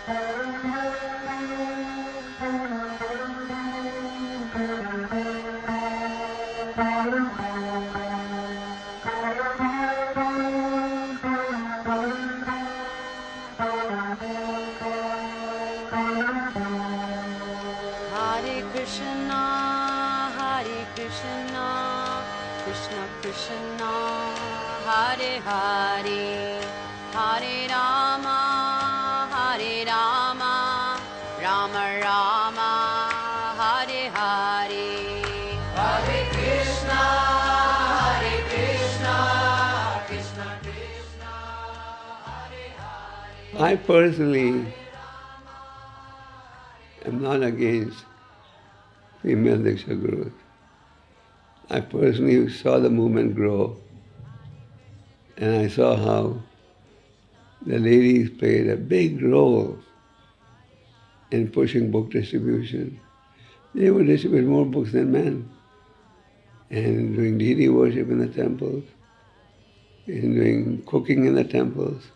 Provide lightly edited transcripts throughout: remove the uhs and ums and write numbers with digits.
Krishna Krishna, Hare Hare, Hare Rama, Hare Rama, Rama Rama, Hare Hare. Hare Krishna, Krishna Krishna, Hare Hare. I personally am not against female Diksha Gurus. I personally saw the movement grow, and I saw how the ladies played a big role in pushing book distribution. They would distribute more books than men, and doing deity worship in the temples, and doing cooking in the temples.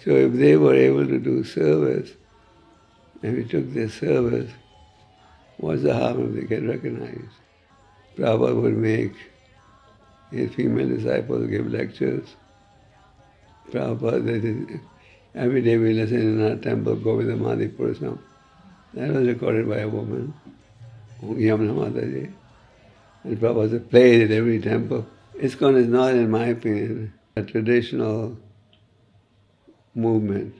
So if they were able to do service, and we took their service, what's the harm if they get recognized? Prabhupada would make his female disciples give lectures. Prabhupada, every day we listen in our temple, Govinda Madhipursam. That was recorded by a woman, Yamuna Mataji. And Prabhupada played at every temple. ISKCON is not, in my opinion, a traditional movement.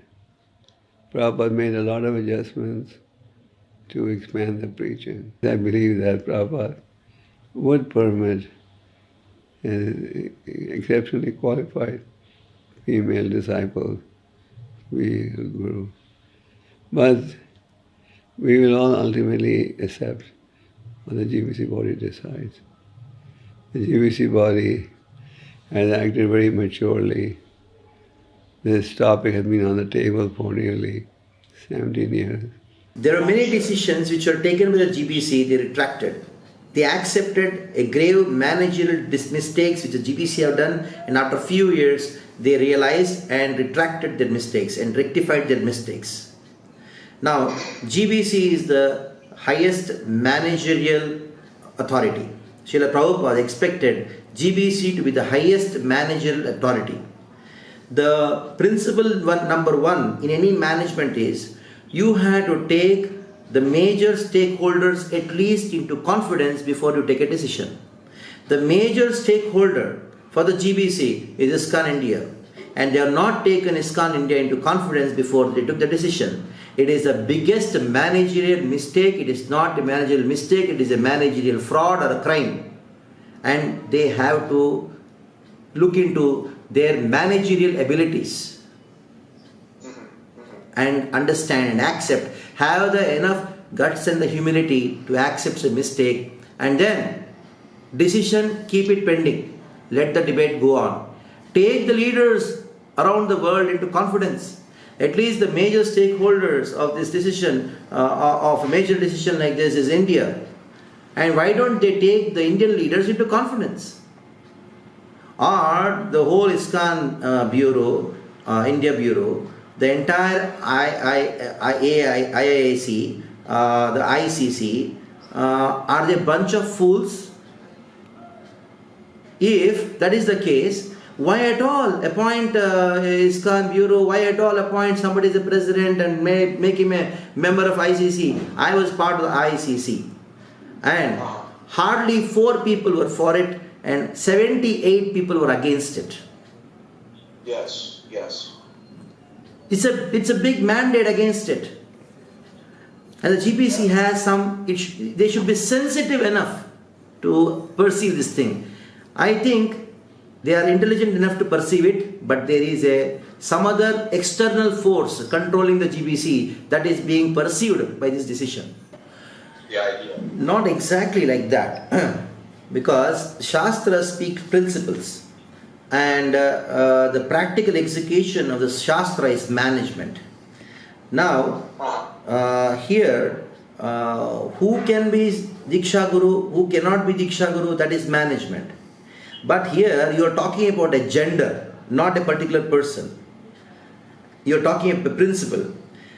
Prabhupada made a lot of adjustments to expand the preaching. I believe that Prabhupada would permit exceptionally qualified female disciples to be a guru. But we will all ultimately accept what the GBC body decides. The GBC body has acted very maturely. This topic has been on the table for nearly 17 years. There are many decisions which were taken by the GBC, they retracted. They accepted a grave managerial mistakes which the GBC have done, and after a few years they realized and retracted their mistakes and rectified their mistakes. Now GBC is the highest managerial authority. Srila Prabhupada expected GBC to be the highest managerial authority. The principle number one in any management is you have to take the major stakeholders at least into confidence before you take a decision. The major stakeholder for the GBC is ISKCON India, and they have not taken ISKCON India into confidence before they took the decision. It is the biggest managerial mistake. It is not a managerial mistake, it is a managerial fraud or a crime. And they have to look into their managerial abilities and understand and accept, have the enough guts and the humility to accept a mistake, and then decision, keep it pending, let the debate go on. Take the leaders around the world into confidence, at least the major stakeholders of this decision, of a major decision like this is India, and why don't they take the Indian leaders into confidence? Or the whole ISKCON Bureau, India Bureau, the entire IIAC, the ICC, are they a bunch of fools? If that is the case, why at all appoint ISKCON Bureau? Why at all appoint somebody as a president and make him a member of ICC? I was part of the ICC, and hardly 4 people were for it, and 78 people were against it. Yes. It's a big mandate against it. And the GBC has they should be sensitive enough to perceive this thing. I think they are intelligent enough to perceive it, but there is some other external force controlling the GBC that is being perceived by this decision. The idea. Not exactly like that. Because Shastra speaks principles, and the practical execution of the Shastra is management. Now, here, who can be Diksha Guru, who cannot be Diksha Guru, that is management. But here you are talking about a gender, not a particular person. You are talking about a principle.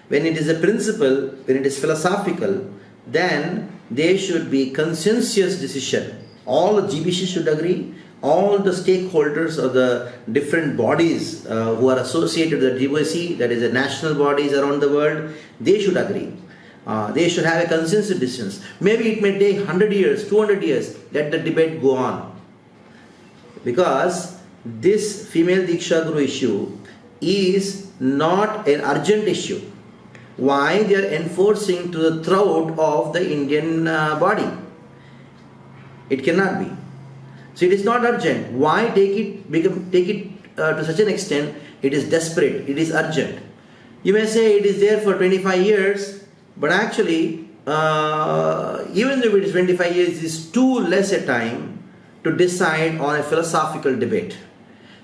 When it is a principle, when it is philosophical, then there should be consensus decision. All the GBC should agree, all the stakeholders of the different bodies who are associated with the GBC, that is the national bodies around the world, they should agree. They should have a consensus decision. Maybe it may take 100 years, 200 years, let the debate go on. Because this female Diksha Guru issue is not an urgent issue. Why they are enforcing to the throat of the Indian body? It cannot be. So it is not urgent. Why take it to such an extent? It is desperate. It is urgent. You may say it is there for 25 years, but actually, even though it is 25 years, it is too less a time to decide on a philosophical debate.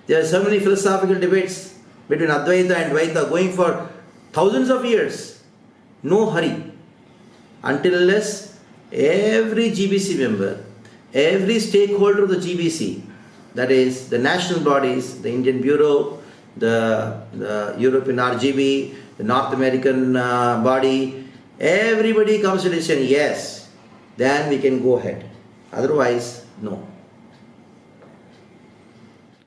There are so many philosophical debates between Advaita and Dvaita going for thousands of years. No hurry. Until unless every GBC member, every stakeholder of the GBC, that is the national bodies, the Indian Bureau, the European RGB, the North American body, everybody comes to decision, yes, then we can go ahead. Otherwise, no.